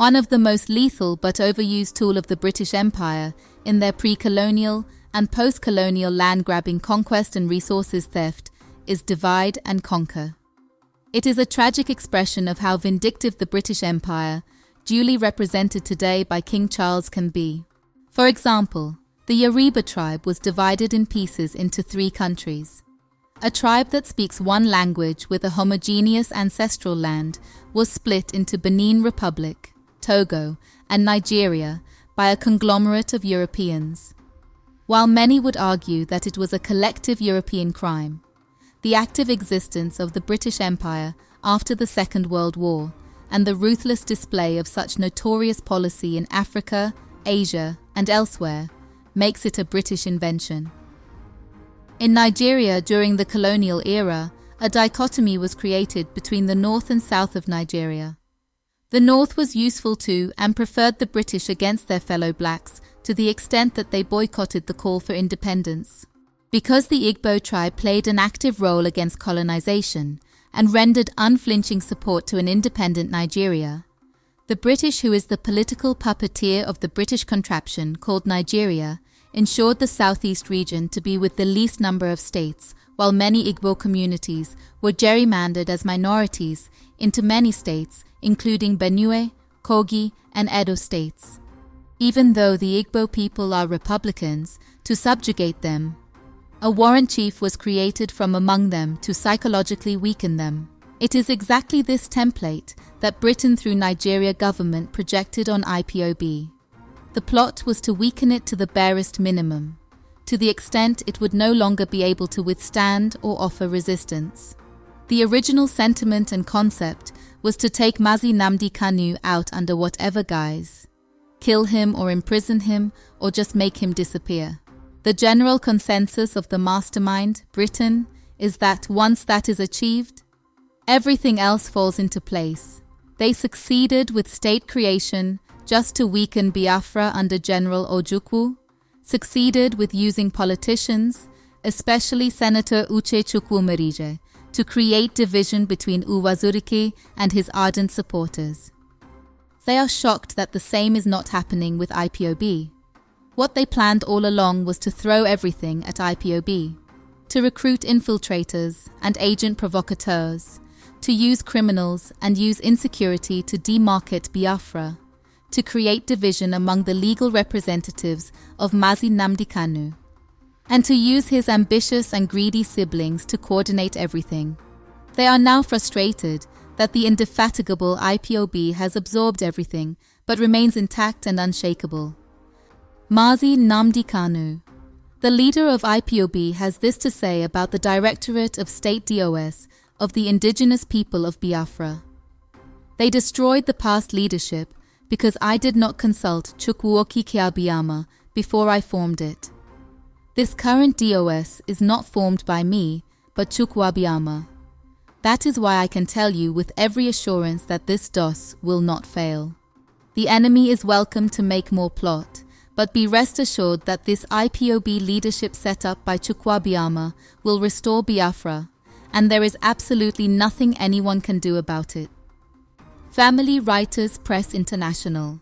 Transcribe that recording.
One of the most lethal but overused tool of the British Empire in their pre-colonial and post-colonial land-grabbing conquest and resources theft is divide and conquer. It is a tragic expression of how vindictive the British Empire, duly represented today by King Charles, can be. For example, the Yoruba tribe was divided in pieces into 3 countries. A tribe that speaks one language with a homogeneous ancestral land was split into Benin Republic, Togo, and Nigeria by a conglomerate of Europeans. While many would argue that it was a collective European crime, the active existence of the British Empire after the Second World War and the ruthless display of such notorious policy in Africa, Asia, and elsewhere makes it a British invention. In Nigeria during the colonial era, a dichotomy was created between the north and south of Nigeria. The north was useful to and preferred the British against their fellow blacks to the extent that they boycotted the call for independence. Because the Igbo tribe played an active role against colonization and rendered unflinching support to an independent Nigeria, the British, who is the political puppeteer of the British contraption called Nigeria, ensured the southeast region to be with the least number of states, while many Igbo communities were gerrymandered as minorities into many states, including Benue, Kogi, and Edo states. Even though the Igbo people are Republicans, to subjugate them, a warrant chief was created from among them to psychologically weaken them. It is exactly this template that Britain through Nigeria government projected on Ipob. The plot was to weaken it to the barest minimum, to the extent it would no longer be able to withstand or offer resistance. The original sentiment and concept was to take Mazi Nnamdi Kanu out under whatever guise. Kill him or imprison him or just make him disappear. The general consensus of the mastermind, Britain, is that once that is achieved, everything else falls into place. They succeeded with state creation just to weaken Biafra under General Ojukwu, succeeded with using politicians, especially Senator Uche Chukwumerije, to create division between Uwazurike and his ardent supporters. They are shocked that the same is not happening with Ipob. What they planned all along was to throw everything at Ipob, to recruit infiltrators and agent provocateurs, to use criminals and use insecurity to demarket Biafra, to create division among the legal representatives of Mazi Nnamdi Kanu, and to use his ambitious and greedy siblings to coordinate everything. They are now frustrated that the indefatigable Ipob has absorbed everything but remains intact and unshakable. Mazi Nnamdi Kanu, the leader of Ipob, has this to say about the Directorate of State DOS of the indigenous people of Biafra. They destroyed the past leadership because I did not consult Chukwuoki Kiabiyama before I formed it. This current DOS is not formed by me, but Chukwuabiyama. That is why I can tell you with every assurance that this DOS will not fail. The enemy is welcome to make more plot, but be rest assured that this Ipob leadership set up by Chukwuabiyama will restore Biafra, and there is absolutely nothing anyone can do about it. Family Writers Press International.